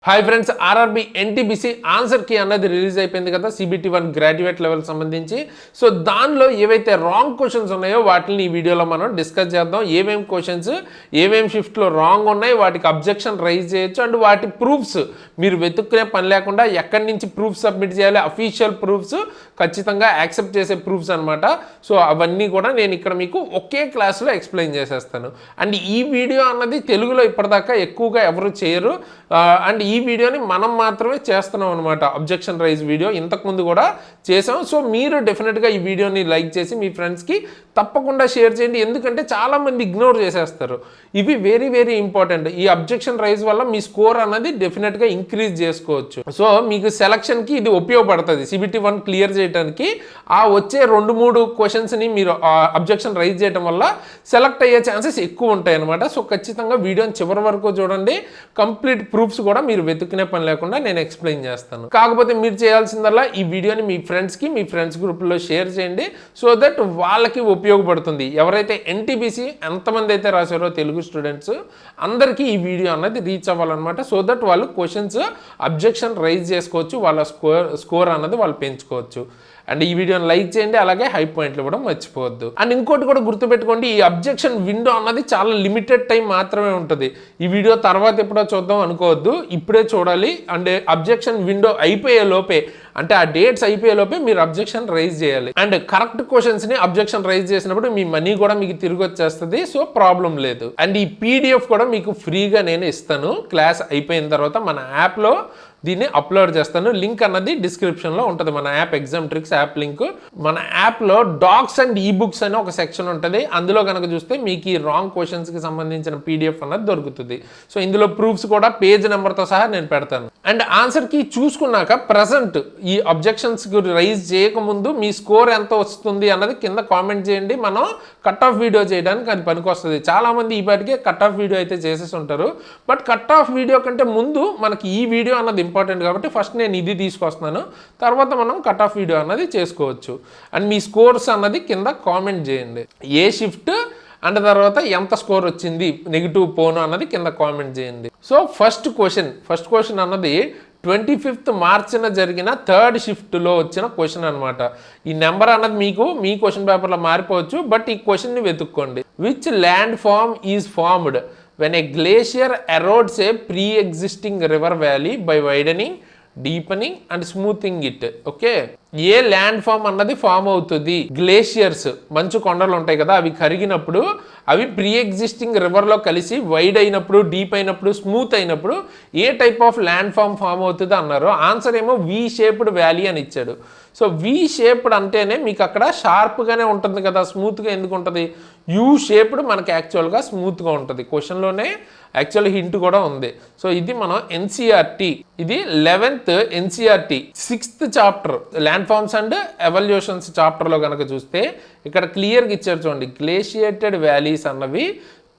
Hi friends, RRB NTPC answer key అన్నది release అయిపోయింది కదా CBT1 గ్రాడ్యుయేట్ లెవెల్ సంబంధించి. సో దానిలో ఏవైతే రాంగ్ క్వశ్చన్స్ ఉన్నాయో వాటిని ఈ వీడియోలో మనం డిస్కస్ చేద్దాం. ఏమేమి క్వశ్చన్స్ ఏమేమి షిఫ్ట్లో రాంగ్ ఉన్నాయి, వాటికి అబ్జెక్షన్ రైజ్ చేయొచ్చు, అండ్ వాటి ప్రూఫ్స్ మీరు వెతుక్కునే పని లేకుండా ఎక్కడి నుంచి ప్రూఫ్ సబ్మిట్ చేయాలి, అఫీషియల్ ప్రూఫ్స్, ఖచ్చితంగా యాక్సెప్ట్ చేసే ప్రూఫ్స్ అనమాట. సో అవన్నీ కూడా నేను ఇక్కడ మీకు ఒకే క్లాస్లో ఎక్స్ప్లెయిన్ చేసేస్తాను. అండ్ ఈ వీడియో అన్నది తెలుగులో ఇప్పటిదాకా ఎక్కువగా ఎవరు చేయరు, అండ్ ఈ వీడియోని మనం మాత్రమే చేస్తున్నాం అనమాట. అబ్జెక్షన్ రైజ్ వీడియో ఇంతకుముందు కూడా చేసాం. సో మీరు డెఫినెట్గా ఈ వీడియోని లైక్ చేసి మీ ఫ్రెండ్స్కి తప్పకుండా షేర్ చేయండి, ఎందుకంటే చాలామంది ఇగ్నోర్ చేసేస్తారు. ఇవి వెరీ వెరీ ఇంపార్టెంట్. ఈ అబ్జెక్షన్ రైజ్ వల్ల మీ స్కోర్ అన్నది డెఫినెట్గా ఇంక్రీజ్ చేసుకోవచ్చు. సో మీకు సెలక్షన్కి ఇది ఉపయోగపడుతుంది. CBT1 క్లియర్ చేయడానికి ఆ వచ్చే 2-3 క్వశ్చన్స్ని మీరు అబ్జెక్షన్ రైజ్ చేయడం వల్ల సెలెక్ట్ అయ్యే ఛాన్సెస్ ఎక్కువ ఉంటాయి అనమాట. సో ఖచ్చితంగా వీడియోని చివరి వరకు చూడండి. కంప్లీట్ ప్రూఫ్స్ కూడా మీరు వెతుక్కునే పని లేకుండా నేను ఎక్స్ప్లెయిన్ చేస్తాను. కాకపోతే మీరు చేయాల్సిందల్లా ఈ వీడియోని మీ ఫ్రెండ్స్కి, మీ ఫ్రెండ్స్ గ్రూప్లో షేర్ చేయండి, సో దట్ వాళ్ళకి ఉపయోగపడుతుంది. ఎవరైతే ఎన్టీబీసీ ఎంతమంది అయితే రాశారో తెలుగు స్టూడెంట్స్ అందరికీ ఈ వీడియో అన్నది రీచ్ అవ్వాలన్నమాట. సో దట్ వాళ్ళు క్వశ్చన్స్ అబ్జెక్షన్ రైజ్ చేసుకోవచ్చు, వాళ్ళ స్కోర్ అన్నది వాళ్ళు పెంచుకోవచ్చు. అండ్ ఈ వీడియోని లైక్ చేయండి, అలాగే హై పాయింట్లు ఇవ్వడం మర్చిపోవద్దు. అండ్ ఇంకోటి కూడా గుర్తుపెట్టుకోండి, ఈ అబ్జెక్షన్ విండో అన్నది చాలా లిమిటెడ్ టైం మాత్రమే ఉంటుంది. ఈ వీడియో తర్వాత ఎప్పుడో చూద్దాం అనుకోవద్దు, ఇప్పుడే చూడాలి. అండ్ అబ్జెక్షన్ విండో అయిపోయే లోపే, అంటే ఆ డేట్స్ అయిపోయే లోపే మీరు అబ్జెక్షన్ రైజ్ చేయాలి. అండ్ కరెక్ట్ క్వశ్చన్స్ని అబ్జెక్షన్ రైజ్ చేసినప్పుడు మీ మనీ కూడా మీకు తిరిగి వచ్చేస్తుంది, సో ప్రాబ్లం లేదు. అండ్ ఈ PDF కూడా మీకు ఫ్రీగా నేను ఇస్తాను. క్లాస్ అయిపోయిన తర్వాత మన యాప్లో దీన్ని అప్లోడ్ చేస్తాను. లింక్ అన్నది డిస్క్రిప్షన్లో ఉంటుంది. మన app exam tricks app link. మన యాప్లో డాక్స్ అండ్ ఈబుక్స్ అని ఒక సెక్షన్ ఉంటుంది. అందులో కనుక చూస్తే మీకు ఈ రాంగ్ క్వశ్చన్స్కి సంబంధించిన PDF అన్నది దొరుకుతుంది. సో ఇందులో ప్రూఫ్స్ కూడా పేజ్ నెంబర్తో సహా నేను పెడతాను. అండ్ ఆన్సర్కి చూసుకున్నాక ప్రజెంట్ ఈ అబ్జెక్షన్స్ రైజ్ చేయకముందు మీ స్కోర్ ఎంత వస్తుంది అన్నది కింద కామెంట్ చేయండి. మనం కట్ ఆఫ్ వీడియో చేయడానికి అది పనికొస్తుంది. చాలామంది ఈ పాటికే కట్ ఆఫ్ వీడియో అయితే చేసేసి ఉంటారు, బట్ కట్ ఆఫ్ వీడియో కంటే ముందు మనకి ఈ వీడియో అన్నది ఇంపార్టెంట్ కాబట్టి ఫస్ట్ నేను ఇది తీసుకొస్తున్నాను, తర్వాత మనం కట్ ఆఫ్ వీడియో అన్నది చేసుకోవచ్చు. అండ్ మీ స్కోర్స్ అన్నది కింద కామెంట్ చేయండి. ఏ షిఫ్ట్ అండ్ తర్వాత ఎంత స్కోర్ వచ్చింది, నెగిటివ్ పోను అన్నది కింద కామెంట్ చేయండి. సో ఫస్ట్ క్వశ్చన్ అన్నది 25th మార్చిన జరిగిన 3rd షిఫ్ట్లో వచ్చిన క్వశ్చన్ అనమాట. ఈ నెంబర్ అన్నది మీకు మీ క్వశ్చన్ పేపర్లో మారిపోవచ్చు, బట్ ఈ క్వశ్చన్ని వెతుక్కోండి. Which land form is formed when a glacier erodes a pre-existing river valley by widening, deepening and smoothing it. Okay, ఏ ల్యాండ్ ఫామ్ అన్నది ఫామ్ అవుతుంది? గ్లేషియర్స్, మంచు కొండలు ఉంటాయి కదా, అవి కరిగినప్పుడు అవి ప్రీ ఎగ్జిస్టింగ్ రివర్లో కలిసి వైడ్ అయినప్పుడు, డీప్ అయినప్పుడు, స్మూత్ అయినప్పుడు ఏ టైప్ ఆఫ్ ల్యాండ్ ఫామ్ అవుతుంది అన్నారు. ఆన్సర్ ఏమో V షేప్డ్ వ్యాలీ అని ఇచ్చాడు. సో V షేప్డ్ అంటేనే మీకు అక్కడ షార్ప్గానే ఉంటుంది కదా, స్మూత్గా ఎందుకు ఉంటుంది? U షేప్డ్ మనకి యాక్చువల్గా స్మూత్గా ఉంటుంది. క్వశ్చన్లోనే యాక్చువల్ హింట్ కూడా ఉంది. సో ఇది మనం NCERT, ఇది 11th NCERT 6th chapter land forms and evolutions చాప్టర్లో కనుక చూస్తే ఇక్కడ క్లియర్గా ఇచ్చారు చూడండి. గ్లేషియేటెడ్ వ్యాలీస్ అన్నవి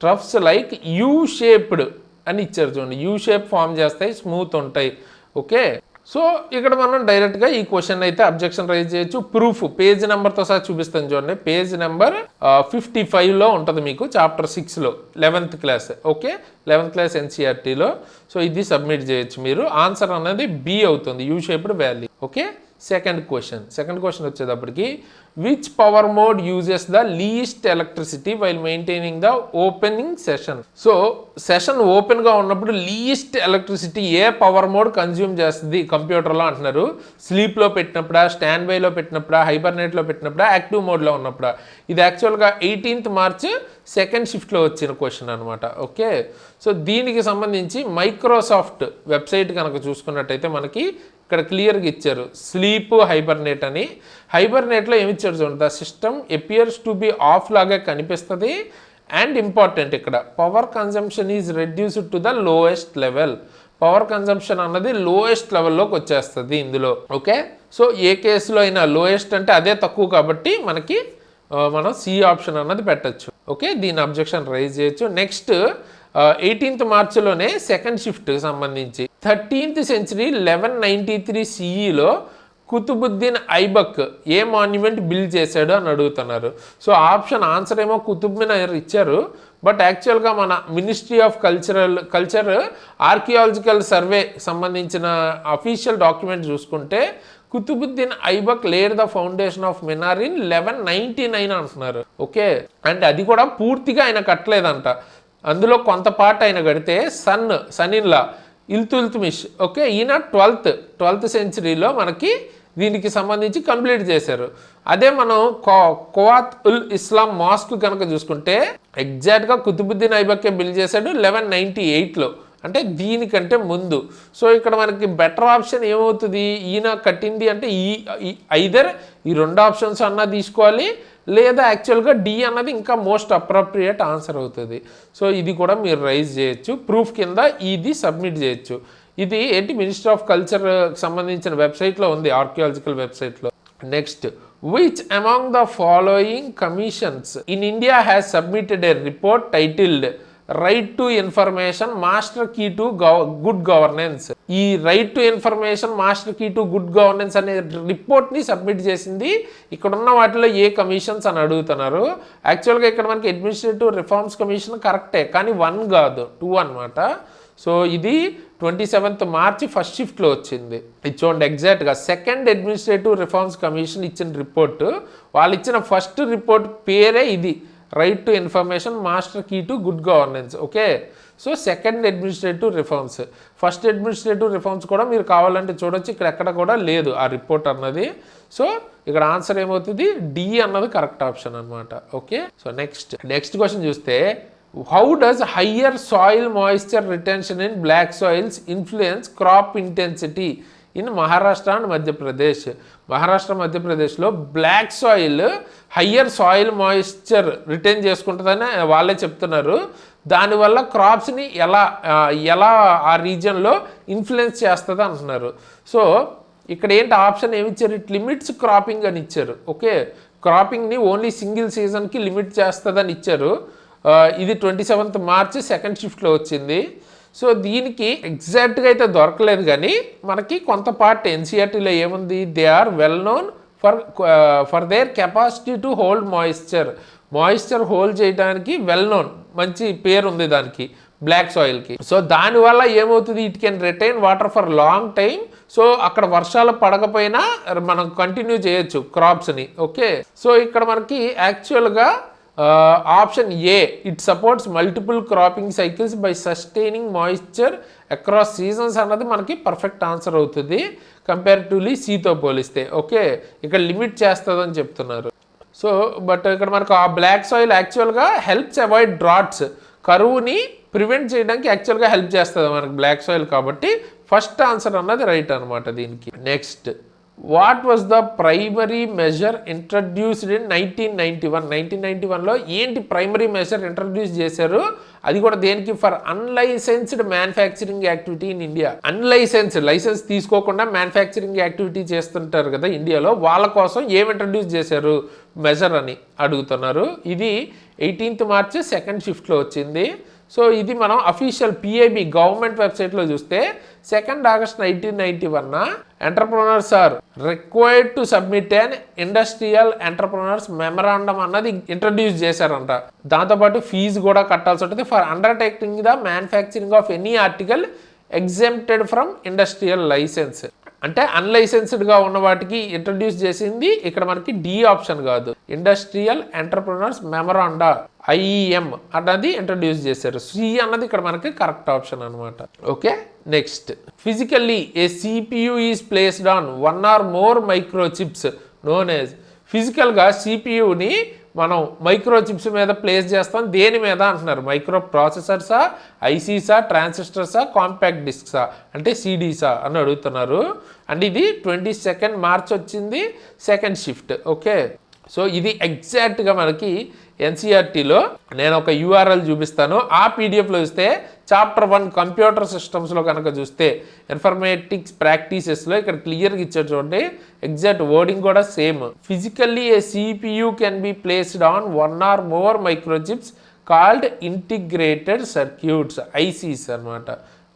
ట్రఫ్స్ లైక్ U షేప్డ్ అని ఇచ్చారు చూడండి. U షేప్ ఫామ్ చేస్తాయి, స్మూత్ ఉంటాయి. ఓకే, సో ఇక్కడ మనం డైరెక్ట్గా ఈ క్వశ్చన్ అయితే అబ్జెక్షన్ రైజ్ చేయొచ్చు. ప్రూఫ్ పేజ్ నెంబర్తో సహా చూపిస్తాను చూడండి. పేజ్ నెంబర్ 55లో ఉంటుంది మీకు చాప్టర్ 6లో 11th class. Okay, 11th class NCERTలో. సో ఇది సబ్మిట్ చేయొచ్చు మీరు. ఆన్సర్ అనేది B అవుతుంది, U shaped valley. Okay, second question వచ్చేటప్పటికి which power mode uses the least electricity while maintaining the opening session. So session ఓపెన్గా ఉన్నప్పుడు లీస్ట్ ఎలక్ట్రిసిటీ ఏ పవర్ మోడ్ కన్జ్యూమ్ చేస్తుంది కంప్యూటర్లో అంటున్నారు. స్లీప్లో పెట్టినప్పుడా, స్టాండ్ బైలో పెట్టినప్పుడా, హైబర్నేట్లో పెట్టినప్పుడా, యాక్టివ్ మోడ్లో ఉన్నప్పుడా? ఇది యాక్చువల్గా 18th మార్చ్ 2nd షిఫ్ట్లో వచ్చిన క్వశ్చన్ అనమాట. ఓకే, సో దీనికి సంబంధించి మైక్రోసాఫ్ట్ వెబ్సైట్ కనుక చూసుకున్నట్టయితే మనకి ఇక్కడ క్లియర్గా ఇచ్చారు స్లీప్ హైబర్నేట్ అని. హైబర్నేట్లో ఏమి ఇచ్చారు చూడండి, the system appears to be of లాగా కనిపిస్తుంది. అండ్ ఇంపార్టెంట్ ఇక్కడ power consumption is reduced to the lowest level. Power consumption అన్నది లోయెస్ట్ లెవెల్లోకి వచ్చేస్తుంది ఇందులో. ఓకే, సో ఏ కేసులో అయినా లోయెస్ట్ అంటే అదే తక్కువ కాబట్టి మనకి మనం C ఆప్షన్ అన్నది పెట్టచ్చు. ఓకే, దీని అబ్జెక్షన్ రైజ్ చేయొచ్చు. నెక్స్ట్ 18th మార్చిలోనే 2nd షిఫ్ట్ సంబంధించి 13th సెంచరీ 1193 CEలో కుతుబుద్దీన్ ఐబక్ ఏ మాన్యుమెంట్ బిల్డ్ చేశాడు అని అడుగుతున్నారు. సో ఆప్షన్ ఆన్సర్ ఏమో కుతుబ్ మినార్ ఇచ్చారు, బట్ యాక్చువల్గా మన ministry of culture archaeological survey సంబంధించిన అఫీషియల్ డాక్యుమెంట్ చూసుకుంటే Qutubuddin Aibak laid the foundation of minar in 1199 అంటున్నారు. ఓకే, అండ్ అది కూడా పూర్తిగా ఆయన కట్టలేదంట, అందులో కొంత పార్ట్ ఆయన కడితే సన్ ఇన్ లా ఇల్తుల్తుమిష్, ఓకే, ఈయన 12th సెంచరీలో మనకి దీనికి సంబంధించి కంప్లీట్ చేశారు. అదే మనం కువాత్ ఉల్ ఇస్లాం మాస్క్ కనుక చూసుకుంటే ఎగ్జాక్ట్గా కుతుబుద్దీన్ ఐబక్కే బిల్డ్ చేశాడు 1198లో, అంటే దీనికంటే ముందు. సో ఇక్కడ మనకి బెటర్ ఆప్షన్ ఏమవుతుంది, ఈయన కట్టింది అంటే ఐదర్ ఈ 2 ఆప్షన్స్ అన్నా తీసుకోవాలి, లేదా యాక్చువల్గా డి అన్నది ఇంకా మోస్ట్ అప్రోప్రియేట్ ఆన్సర్ అవుతుంది. సో ఇది కూడా మీరు రైజ్ చేయొచ్చు, ప్రూఫ్ కింద ఇది సబ్మిట్ చేయొచ్చు. ఇది ఏంటి మినిస్ట్రీ ఆఫ్ కల్చర్ సంబంధించిన వెబ్సైట్లో ఉంది, ఆర్కియాలజికల్ వెబ్సైట్లో. Next, which among the following commissions in India has submitted a report titled right to information master key to good governance. ఈ right to information master key to good governance అనే రిపోర్ట్ని submit చేసింది ఇక్కడ ఉన్న వాటిలో ఏ commissions అని అడుగుతున్నారు. యాక్చువల్గా ఇక్కడ మనకి అడ్మినిస్ట్రేటివ్ రిఫార్మ్స్ కమిషన్ కరెక్టే, కానీ 1 కాదు 2 అనమాట. సో ఇది 27th మార్చి ఫస్ట్ షిఫ్ట్లో వచ్చింది. ఇది చూడండి ఎగ్జాక్ట్గా సెకండ్ అడ్మినిస్ట్రేటివ్ రిఫార్మ్స్ కమిషన్ ఇచ్చిన రిపోర్టు, వాళ్ళు ఇచ్చిన ఫస్ట్ రిపోర్ట్ పేరే ఇది, right to information master key to good governance. Okay, so second administrative reforms, first administrative reforms కూడా మీరు కావాలంటే చూడొచ్చు, ఇక్కడ ఎక్కడ కూడా లేదు ఆ రిపోర్ట్ అన్నది. సో ఇక్కడ ఆన్సర్ ఏమవుతుంది, డి అన్నది కరెక్ట్ ఆప్షన్ అనమాట. ఓకే, సో నెక్స్ట్ క్వశ్చన్ చూస్తే, how does higher soil moisture retention in black soils influence crop intensity in Maharashtra and Madhya Pradesh? Maharashtra మధ్యప్రదేశ్లో black soil higher soil moisture retain చేసుకుంటుందని వాళ్ళే చెప్తున్నారు. దానివల్ల క్రాప్స్ని ఎలా ఆ రీజియన్లో ఇన్ఫ్లుయెన్స్ చేస్తుంది అంటున్నారు. సో ఇక్కడ ఏంటి ఆప్షన్ ఏమి ఇచ్చారు, ఇట్ లిమిట్స్ క్రాపింగ్ అని ఇచ్చారు. ఓకే, క్రాపింగ్ని ఓన్లీ సింగిల్ సీజన్కి లిమిట్ చేస్తుందని ఇచ్చారు. ఇది 27th మార్చి సెకండ్ షిఫ్ట్లో వచ్చింది. సో దీనికి ఎగ్జాక్ట్గా అయితే దొరకలేదు, కానీ మనకి కొంత పార్ట్ ఎన్సీఆర్టీలో ఏముంది, they are well known for their capacity to hold moisture hold చేయడానికి వెల్ నోన్, మంచి పేరు ఉంది దానికి బ్లాక్ సాయిల్కి. సో దానివల్ల ఏమవుతుంది, it can retain water for long time. So అక్కడ వర్షాలు పడకపోయినా మనం కంటిన్యూ చేయొచ్చు క్రాప్స్ని. ఓకే, సో ఇక్కడ మనకి యాక్చువల్గా option A, it supports multiple cropping cycles by sustaining moisture across seasons అన్నది మనకి పర్ఫెక్ట్ ఆన్సర్ అవుతుంది కంపారిటివ్లీ సీతో పోలిస్తే. ఓకే, ఇక్కడ లిమిట్ చేస్తుందని చెప్తున్నారు. సో బట్ ఇక్కడ మనకు ఆ బ్లాక్ సాయిల్ యాక్చువల్గా హెల్ప్స్ అవాయిడ్ డ్రాట్స్, కరువుని ప్రివెంట్ చేయడానికి యాక్చువల్గా హెల్ప్ చేస్తుంది మనకి బ్లాక్ సాయిల్, కాబట్టి ఫస్ట్ ఆన్సర్ అన్నది రైట్ అనమాట దీనికి. Next, what was the primary measure introduced in 1991? 1991లో ఏంటి ప్రైమరీ మెజర్ ఇంట్రడ్యూస్ చేశారు, అది కూడా దేనికి, for unlicensed manufacturing activity in India. License తీసుకోకుండా మ్యానుఫ్యాక్చరింగ్ యాక్టివిటీ చేస్తుంటారు కదా ఇండియాలో, వాళ్ళ కోసం ఏం ఇంట్రడ్యూస్ చేశారు మెజర్ అని అడుగుతున్నారు. ఇది 18th మార్చి సెకండ్ షిఫ్ట్లో వచ్చింది. సో ఇది మనం అఫీషియల్ పిఐబి గవర్నమెంట్ వెబ్సైట్లో చూస్తే 2nd August 1991 entrepreneurs are required to submit an industrial entrepreneurs memorandum అన్నది ఇంట్రడ్యూస్ చేశారంట. దాంతోపాటు ఫీజు కూడా కట్టాల్సి ఉంటుంది for undertaking the manufacturing of any article exempted from industrial licence. అంటే అన్లైసెన్స్డ్గా ఉన్న వాటికి ఇంట్రడ్యూస్ చేసింది ఇక్కడ మనకి డి ఆప్షన్ కాదు, ఇండస్ట్రియల్ ఎంటర్ప్రెనర్స్ మెమరాండా ఐఈఎం అన్నది ఇంట్రడ్యూస్ చేశారు. సి అన్నది ఇక్కడ మనకి కరెక్ట్ ఆప్షన్ అనమాట. Okay, next, physically a CPU is placed on 1 or more microchips known as. ఫిజికల్గా సిపియుని మనం మైక్రోచిప్స్ మీద ప్లేస్ చేస్తాం, దేని మీద అంటున్నారు, మైక్రో ప్రాసెసర్సా, ఐసీసా, ట్రాన్సిస్టర్సా, కాంపాక్ట్ డిస్క్సా, అంటే సిడీసా అని అడుగుతున్నారు. అండ్ ఇది 22nd మార్చ్ వచ్చింది సెకండ్ షిఫ్ట్. ఓకే, సో ఇది ఎగ్జాక్ట్గా మనకి ఎన్సీఆర్టీలో నేను ఒక యూఆర్ఎల్ చూపిస్తాను, ఆ పీడిఎఫ్లో చూస్తే చాప్టర్ 1 కంప్యూటర్ సిస్టమ్స్లో కనుక చూస్తే ఇన్ఫర్మేటిక్స్ ప్రాక్టీసెస్లో ఇక్కడ క్లియర్గా ఇచ్చారు చూడండి, ఎగ్జాక్ట్ వర్డింగ్ కూడా same. Physically a CPU can be placed on 1 or more microchips called integrated circuits, ICs అనమాట.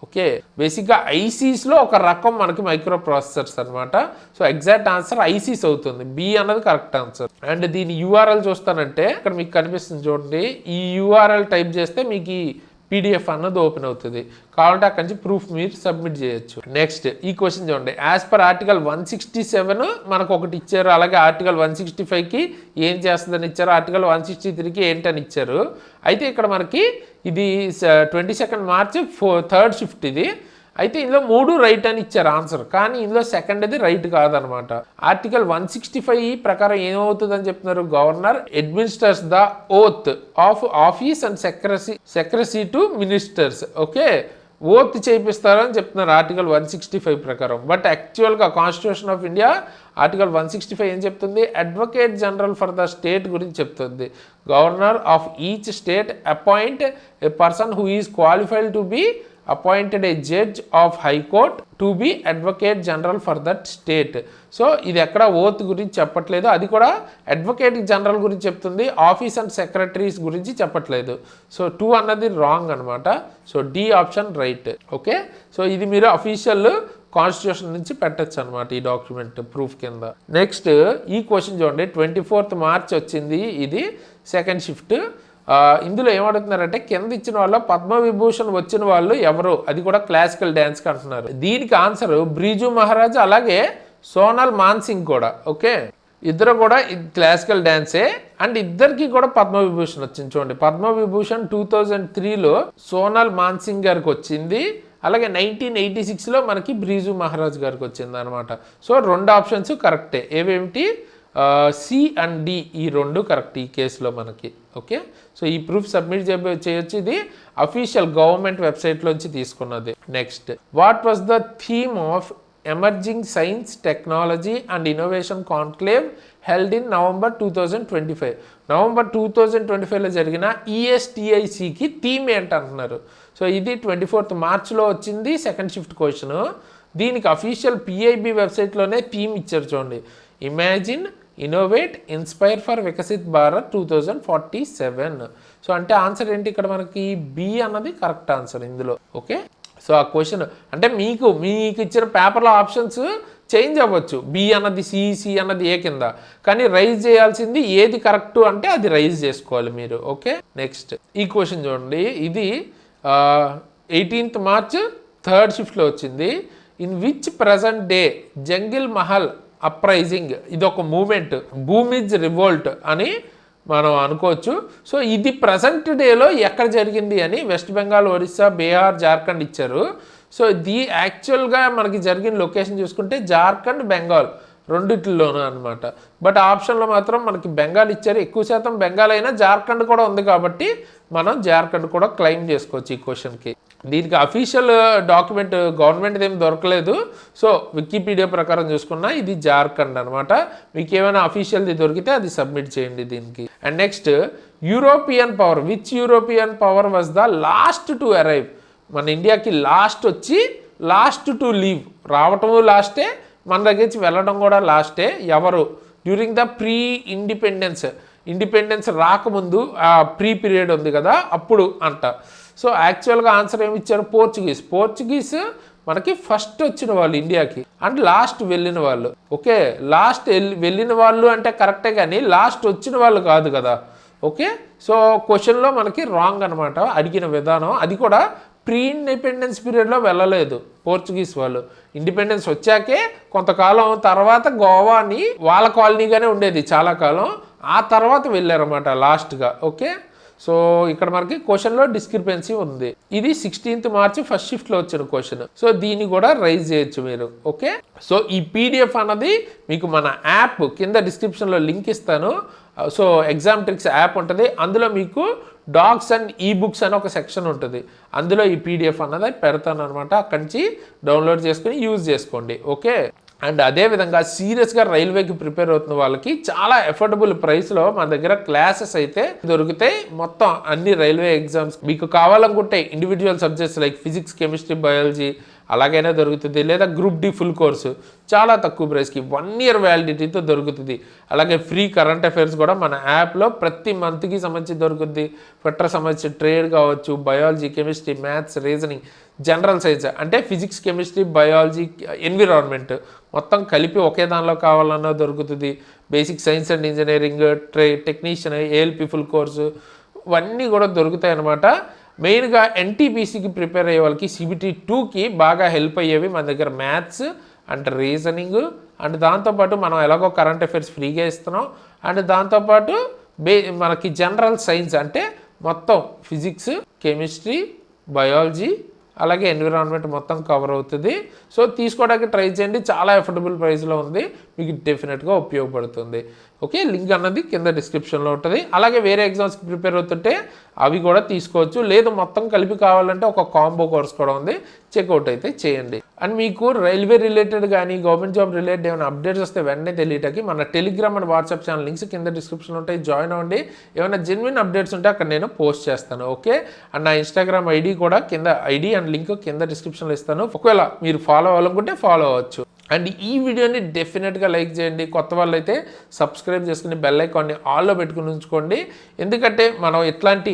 ఓకే, బేసిక్గా ఐసీస్లో ఒక రకం మనకి మైక్రో ప్రాసెసర్స్ అనమాట. సో ఎగ్జాక్ట్ ఆన్సర్ ఐసీస్ అవుతుంది, బి అన్నది కరెక్ట్ ఆన్సర్. అండ్ దీని యూఆర్ఎల్ చూస్తానంటే ఇక్కడ మీకు కనిపిస్తుంది చూడండి, ఈ యూఆర్ఎల్ టైప్ చేస్తే మీకు ఈ పీడిఎఫ్ అన్నది ఓపెన్ అవుతుంది. కావాలంటే అక్కడి నుంచి ప్రూఫ్ మీరు సబ్మిట్ చేయొచ్చు. నెక్స్ట్ ఈ క్వశ్చన్ చూడండి, యాజ్ పర్ ఆర్టికల్ 167 మనకు ఒకటి ఇచ్చారు, అలాగే ఆర్టికల్ 165కి ఏం చేస్తుందని ఇచ్చారు, ఆర్టికల్ 163కి ఏంటని ఇచ్చారు. అయితే ఇక్కడ మనకి ఇది 22 మార్చ్ 3rd షిఫ్ట్ ఇది. అయితే ఇందులో 3 రైట్ అని ఇచ్చారు ఆన్సర్, కానీ ఇందులో సెకండ్ అది రైట్ కాదనమాట. ఆర్టికల్ 165 ప్రకారం ఏమవుతుందని చెప్తున్నారు, governor administers the oath of office and secrecy to ministers. Okay, oath చేపిస్తారని చెప్తున్నారు ఆర్టికల్ 165 ప్రకారం. బట్ యాక్చువల్గా కాన్స్టిట్యూషన్ ఆఫ్ ఇండియా ఆర్టికల్ 165 ఏం చెప్తుంది, advocate general for the state గురించి చెప్తుంది. Governor of each state appoint a person who is qualified to be appointed a judge of high court to be advocate general for that state. So ఇది ఎక్కడ oath గురించి చెప్పట్లేదు, అది కూడా advocate general గురించి చెప్తుంది, ఆఫీస్ అండ్ సెక్రటరీస్ గురించి చెప్పట్లేదు. సో 2 అన్నది రాంగ్ అనమాట. So the option right. Okay, so ఇది మీరు అఫీషియల్ కాన్స్టిట్యూషన్ నుంచి పెట్టచ్చు అనమాట ఈ డాక్యుమెంట్ ప్రూఫ్ కింద. నెక్స్ట్ ఈ క్వశ్చన్ చూడండి, 24th మార్చ్ వచ్చింది, ఇది సెకండ్ షిఫ్ట్. ఇందులో ఏమడుగుతున్నారంటే కింద ఇచ్చిన వాళ్ళు పద్మవిభూషణ్ వచ్చిన వాళ్ళు ఎవరు, అది కూడా క్లాసికల్ డ్యాన్స్కి అంటున్నారు. దీనికి ఆన్సర్ బ్రిజు మహారాజ్ అలాగే సోనల్ మాన్సింగ్ కూడా. ఓకే, ఇద్దరు కూడా క్లాసికల్ డ్యాన్సే, అండ్ ఇద్దరికి కూడా పద్మవిభూషణ్ వచ్చింది. చూడండి, పద్మవిభూషణ్ 2003లో సోనల్ మాన్సింగ్ గారికి వచ్చింది, అలాగే 1986లో మనకి బ్రిజు మహారాజ్ గారికి వచ్చింది అనమాట. సో 2 ఆప్షన్స్ కరెక్టే. ఏవేమిటి, సి అండ్ డి, ఈ 2 కరెక్ట్ ఈ కేసులో మనకి. ఓకే, సో ఈ ప్రూఫ్ సబ్మిట్ చేయొచ్చు, ఇది అఫీషియల్ గవర్నమెంట్ వెబ్సైట్లోంచి తీసుకున్నది. Next, what was the theme of emerging science technology and innovation conclave held in November 2025. November 2025లో జరిగిన ESTICకి థీమ్ ఏంటంటున్నారు. సో ఇది 24th మార్చ్లో వచ్చింది, సెకండ్ షిఫ్ట్ క్వశ్చన్. దీనికి అఫీషియల్ PIB వెబ్సైట్లోనే థీమ్ ఇచ్చారు చూడండి, imagine, innovate, inspire for Viksit Bharat 2047. So అంటే ఆన్సర్ ఏంటి ఇక్కడ మనకి, బి అన్నది కరెక్ట్ ఆన్సర్ ఇందులో. ఓకే, సో ఆ క్వశ్చన్ అంటే మీకు ఇచ్చిన పేపర్లో ఆప్షన్స్ చేంజ్ అవ్వచ్చు, బి అన్నది సి అన్నది ఏ కింద, కానీ రైజ్ చేయాల్సింది ఏది కరెక్ట్ అంటే అది రైజ్ చేసుకోవాలి మీరు. ఓకే, నెక్స్ట్ ఈ క్వశ్చన్ చూడండి, ఇది 18th మార్చ్ 3rd షిఫ్ట్లో వచ్చింది. In which present day jungle Mahal uprising, ఇది ఒక మూమెంట్, భూమిజ్ రివోల్ట్ అని మనం అనుకోవచ్చు. సో ఇది ప్రజెంట్ డేలో ఎక్కడ జరిగింది అని వెస్ట్ బెంగాల్, ఒరిస్సా, బీహార్, జార్ఖండ్ ఇచ్చారు. సో యాక్చువల్గా మనకి జరిగిన లొకేషన్ చూసుకుంటే జార్ఖండ్, బెంగాల్ రెండిట్లోనూ అనమాట. బట్ ఆప్షన్లో మాత్రం మనకి బెంగాల్ ఇచ్చారు, ఎక్కువ శాతం బెంగాల్ అయినా జార్ఖండ్ కూడా ఉంది కాబట్టి మనం జార్ఖండ్ కూడా క్లెయిమ్ చేసుకోవచ్చు ఈ క్వశ్చన్కి. దీనికి అఫీషియల్ డాక్యుమెంట్ గవర్నమెంట్ ఏమి దొరకలేదు. సో వికీపీడియా ప్రకారం చూసుకున్నా ఇది జార్ఖండ్ అనమాట. మీకు ఏమైనా అఫీషియల్ది దొరికితే అది సబ్మిట్ చేయండి దీనికి. And next, European power, which European power was the last to arrive. మన ఇండియాకి లాస్ట్ వచ్చి లాస్ట్ టు లీవ్, రావటము లాస్టే, మన దగ్గర నుంచి వెళ్ళడం కూడా లాస్టే. ఎవరు, డ్యూరింగ్ ద ప్రీ ఇండిపెండెన్స్ రాకముందు ఆ ప్రీ పీరియడ్ ఉంది కదా అప్పుడు అంట. సో యాక్చువల్గా ఆన్సర్ ఏమి ఇచ్చారు, పోర్చుగీస్ మనకి ఫస్ట్ వచ్చిన వాళ్ళు ఇండియాకి, అండ్ లాస్ట్ వెళ్ళిన వాళ్ళు. ఓకే, లాస్ట్ వెళ్ళిన వాళ్ళు అంటే కరెక్టే, కానీ లాస్ట్ వచ్చిన వాళ్ళు కాదు కదా. ఓకే, సో క్వశ్చన్లో మనకి రాంగ్ అనమాట అడిగిన విధానం. అది కూడా ప్రీ ఇండిపెండెన్స్ పీరియడ్లో వెళ్ళలేదు పోర్చుగీస్ వాళ్ళు, ఇండిపెండెన్స్ వచ్చాకే కొంతకాలం తర్వాత గోవాని వాళ్ళ కాలనీగానే ఉండేది చాలా కాలం, ఆ తర్వాత వెళ్ళారన్నమాట లాస్ట్గా. ఓకే, సో ఇక్కడ మనకి క్వశ్చన్లో డిస్క్రిపెన్సీ ఉంది. ఇది 16th మార్చ్ ఫస్ట్ షిఫ్ట్లో వచ్చిన క్వశ్చన్. సో దీన్ని కూడా రైజ్ చేయొచ్చు మీరు. ఓకే, సో ఈ PDF అన్నది మీకు మన యాప్ కింద డిస్క్రిప్షన్లో లింక్ ఇస్తాను. సో ఎగ్జామ్ ట్రిక్స్ యాప్ ఉంటుంది, అందులో మీకు డాక్స్ అండ్ ఈబుక్స్ అని ఒక సెక్షన్ ఉంటుంది, అందులో ఈ PDF అన్నది పెడతాను అనమాట. అక్కడి నుంచి డౌన్లోడ్ చేసుకుని యూజ్ చేసుకోండి. ఓకే, అండ్ అదేవిధంగా సీరియస్గా రైల్వేకి ప్రిపేర్ అవుతున్న వాళ్ళకి చాలా ఎఫోర్డబుల్ ప్రైస్లో మన దగ్గర క్లాసెస్ అయితే దొరుకుతాయి. మొత్తం అన్ని రైల్వే ఎగ్జామ్స్ మీకు కావాలనుకుంటే individual subjects like physics, chemistry, biology, అలాగైనా దొరుకుతుంది, లేదా గ్రూప్ డి ఫుల్ కోర్సు చాలా తక్కువ ప్రైస్కి 1 year వ్యాలిడిటీతో దొరుకుతుంది. అలాగే ఫ్రీ కరెంట్ అఫైర్స్ కూడా మన యాప్లో ప్రతి మంత్కి సంబంధించి దొరుకుతుంది. ఫెటర్ సంబంధించి ట్రేడ్ కావచ్చు, biology, chemistry, maths, reasoning, general science అంటే ఫిజిక్స్, కెమిస్ట్రీ, బయాలజీ, ఎన్విరాన్మెంట్ మొత్తం కలిపి ఒకే దానిలో కావాలన్నా దొరుకుతుంది. Basic science and engineering, technician, ALP full course ఇవన్నీ కూడా దొరుకుతాయి అన్నమాట. మెయిన్గా ఎన్టీపీసీకి ప్రిపేర్ అయ్యే వాళ్ళకి CBT 2కి బాగా హెల్ప్ అయ్యేవి మన దగ్గర మ్యాథ్స్ అండ్ రీజనింగ్, అండ్ దాంతోపాటు మనం ఎలాగో కరెంట్ అఫైర్స్ ఫ్రీగా ఇస్తున్నాం, అండ్ దాంతోపాటు మనకి జనరల్ సైన్స్ అంటే మొత్తం ఫిజిక్స్, కెమిస్ట్రీ, బయాలజీ అలాగే ఎన్విరాన్మెంట్ మొత్తం కవర్ అవుతుంది. సో తీసుకోవడానికి ట్రై చేయండి, చాలా అఫోర్డబుల్ ప్రైస్లో ఉంది, మీకు డెఫినెట్గా ఉపయోగపడుతుంది. ఓకే, లింక్ అన్నది కింద డిస్క్రిప్షన్లో ఉంటుంది. అలాగే వేరే ఎగ్జామ్స్కి ప్రిపేర్ అవుతుంటే అవి కూడా తీసుకోవచ్చు, లేదు మొత్తం కలిపి కావాలంటే ఒక కాంబో కోర్స్ కూడా ఉంది, చెక్అవుట్ అయితే చేయండి. అండ్ మీకు రైల్వే రిలేటెడ్ కానీ గవర్నమెంట్ జాబ్ రిలేటెడ్ ఏమైనా అప్డేట్స్ వస్తే వెంటనే తెలియటానికి మన Telegram and WhatsApp channel links కింద డిస్క్రిప్షన్లో ఉంటాయి, జాయిన్ అవ్వండి. ఏమైనా జెన్యున్ అప్డేట్స్ ఉంటే అక్కడ నేను పోస్ట్ చేస్తాను. ఓకే, అండ్ నా ఇన్స్టాగ్రామ్ ఐడి కూడా కింద ఐడి అండ్ లింక్ కింద డిస్క్రిప్షన్లో ఇస్తాను. ఒకవేళ మీరు ఫాలో అవ్వాలనుకుంటే ఫాలో అవ్వచ్చు. అండ్ ఈ వీడియోని డెఫినెట్గా లైక్ చేయండి, కొత్త వాళ్ళు అయితే సబ్స్క్రైబ్ చేసుకుని బెల్ ఐకాన్ని ఆల్లో పెట్టుకుని ఉంచుకోండి. ఎందుకంటే మనం ఇట్లాంటి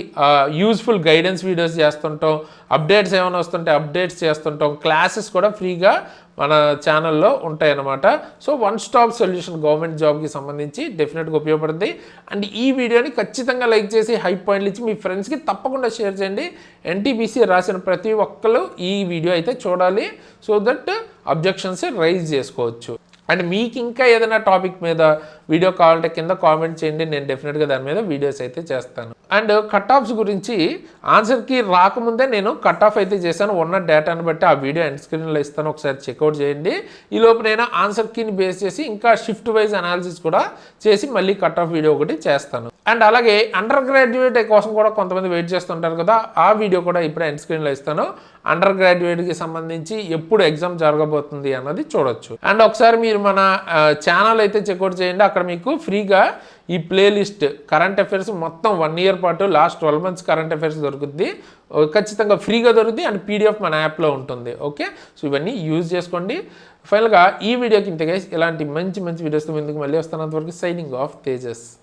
యూజ్ఫుల్ గైడెన్స్ వీడియోస్ చేస్తుంటాం, అప్డేట్స్ ఏమైనా వస్తుంటే అప్డేట్స్ చేస్తుంటాం, క్లాసెస్ కూడా ఫ్రీగా మన ఛానల్లో ఉంటాయన్నమాట. So one stop solution government జాబ్కి సంబంధించి డెఫినెట్గా ఉపయోగపడుతుంది. అండ్ ఈ వీడియోని ఖచ్చితంగా లైక్ చేసి హై పాయింట్లు ఇచ్చి మీ ఫ్రెండ్స్కి తప్పకుండా షేర్ చేయండి. ఎన్టీపీసీ రాసిన ప్రతి ఒక్కరు ఈ వీడియో అయితే చూడాలి, సో దట్ అబ్జెక్షన్స్ రైజ్ చేసుకోవచ్చు. అండ్ మీకు ఇంకా ఏదైనా టాపిక్ మీద వీడియో కావాలంటే కింద కామెంట్ చేయండి, నేను డెఫినెట్గా దాని మీద వీడియోస్ అయితే చేస్తాను. అండ్ కట్ ఆఫ్స్ గురించి ఆన్సర్కి రాకముందే నేను కట్ ఆఫ్ అయితే చేశాను, ఉన్న డేటాను బట్టి ఆ వీడియో ఎండ్ స్క్రీన్లో ఇస్తాను, ఒకసారి చెక్అవుట్ చేయండి. ఈలోపు నేను ఆన్సర్ కీని బేస్ చేసి ఇంకా షిఫ్ట్ వైజ్ అనాలిసిస్ కూడా చేసి మళ్ళీ కట్ ఆఫ్ వీడియో ఒకటి చేస్తాను. అండ్ అలాగే అండర్ గ్రాడ్యుయేట్ కోసం కూడా కొంతమంది వెయిట్ చేస్తుంటారు కదా, ఆ వీడియో కూడా ఇప్పుడు ఎండ్ స్క్రీన్లో ఇస్తాను. అండర్ గ్రాడ్యుయేట్కి సంబంధించి ఎప్పుడు ఎగ్జామ్ జరగబోతుంది అన్నది చూడొచ్చు. అండ్ ఒకసారి మీరు మన ఛానల్ అయితే చెక్అవుట్ చేయండి, అక్కడ మీకు ఫ్రీగా ఈ ప్లేలిస్ట్ కరెంట్ అఫైర్స్ మొత్తం 1 year పాటు లాస్ట్ 12 months కరెంట్ అఫైర్స్ దొరుకుతుంది, ఖచ్చితంగా ఫ్రీగా దొరుకుతుంది. అండ్ PDF మన యాప్లో ఉంటుంది. ఓకే, సో ఇవన్నీ యూజ్ చేసుకోండి. ఫైనల్గా ఈ వీడియోకి ఇంతే గైస్, ఇలాంటి మంచి వీడియోస్తో ముందుకు మళ్ళీ వస్తాను. అంతవరకు సైనింగ్ ఆఫ్ తేజస్.